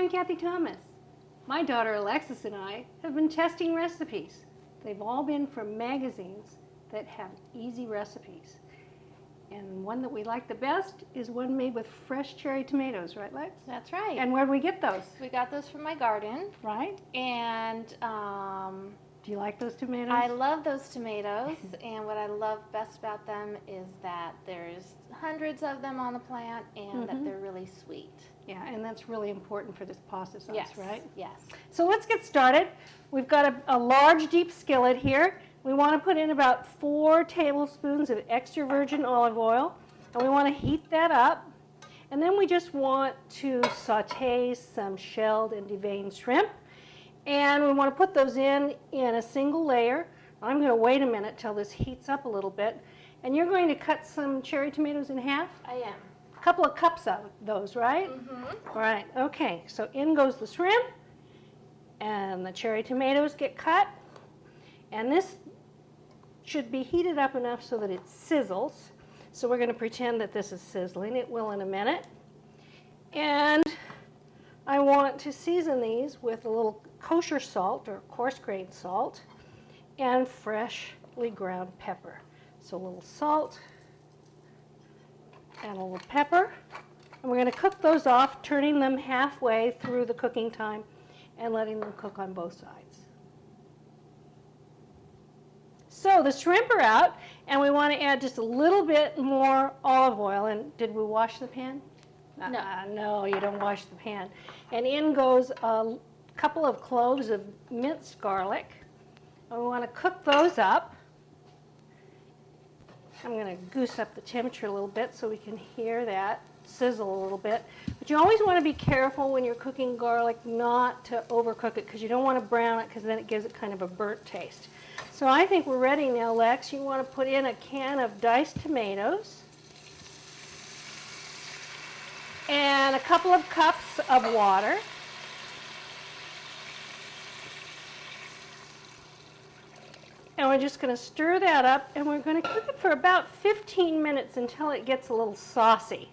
I'm Cathy Thomas. My daughter Alexis and I have been testing recipes. They've all been from magazines that have easy recipes. And one that we like the best is one made with fresh cherry tomatoes, right, Lex? That's right. And where do we get those? We got those from my garden. Right. And do you like those tomatoes? I love those tomatoes. And what I love best about them is that there's hundreds of them on the plant and that they're really sweet. Yeah, and that's really important for this pasta sauce, Yes. right? Yes. So let's get started. We've got a large deep skillet here. We want to put in about 4 tablespoons of extra virgin olive oil, and we want to heat that up. And then we just want to saute some shelled and deveined shrimp, and we want to put those in a single layer. I'm going to wait a minute till this heats up a little bit, and you're going to cut some cherry tomatoes in half? I am. A couple of cups of those, right? All right, okay, so in goes the shrimp, and the cherry tomatoes get cut, and this should be heated up enough so that it sizzles. So we're going to pretend that this is sizzling. It will in a minute. And I want to season these with a little kosher salt or coarse-grained salt and freshly ground pepper. So a little salt and a little pepper. And we're going to cook those off, turning them halfway through the cooking time and letting them cook on both sides. So the shrimp are out, and we want to add just a little bit more olive oil. And did we wash the pan? No. No, you don't wash the pan. And in goes a couple of cloves of minced garlic. And we want to cook those up. I'm going to goose up the temperature a little bit so we can hear that sizzle a little bit. But you always want to be careful when you're cooking garlic not to overcook it, because you don't want to brown it, because then it gives it kind of a burnt taste. So I think we're ready now, Lex. You want to put in a can of diced tomatoes and a couple of cups of water. And we're just going to stir that up, and we're going to cook it for about 15 minutes until it gets a little saucy.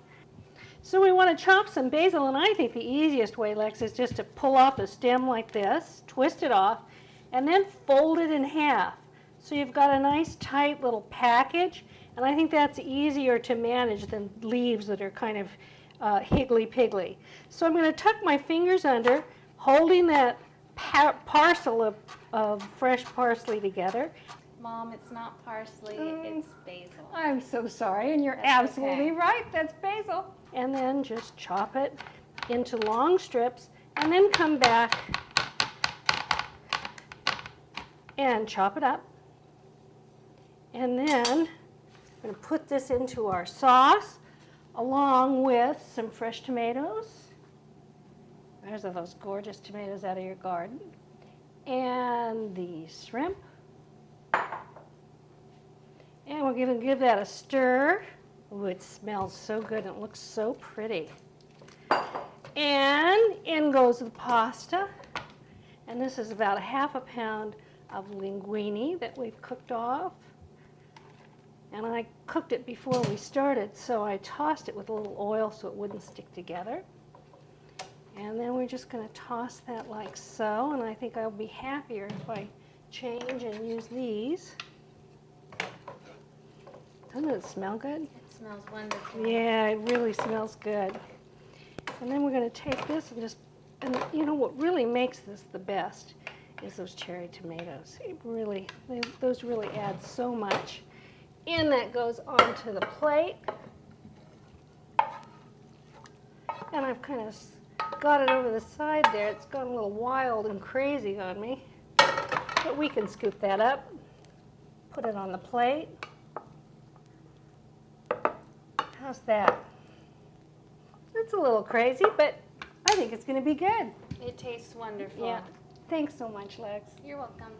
So we want to chop some basil, and I think the easiest way, Lex, is just to pull off the stem like this, twist it off, and then fold it in half. So you've got a nice tight little package, and I think that's easier to manage than leaves that are kind of higgly-piggly. So I'm going to tuck my fingers under, holding that parcel of fresh parsley together. Mom, it's not parsley, it's basil. I'm so sorry, and you're That's absolutely okay. right, that's basil. And then just chop it into long strips, and then come back and chop it up. And then I'm going to put this into our sauce along with some fresh tomatoes. There's those gorgeous tomatoes out of your garden. And the shrimp. And we're going to give that a stir. Ooh, it smells so good and it looks so pretty. And in goes the pasta. And this is about 1/2 pound of linguine that we've cooked off. And I cooked it before we started, so I tossed it with a little oil so it wouldn't stick together. And then we're just going to toss that like so, and I think I'll be happier if I change and use these. Doesn't it smell good? It smells wonderful. Yeah, it really smells good. And then we're going to take this and you know what really makes this the best is those cherry tomatoes. Those really add so much. And that goes onto the plate. And I've kind of got it over the side there. It's gone a little wild and crazy on me. But we can scoop that up, put it on the plate. How's that? It's a little crazy, but I think it's going to be good. It tastes wonderful. Yeah. Thanks so much, Lex. You're welcome.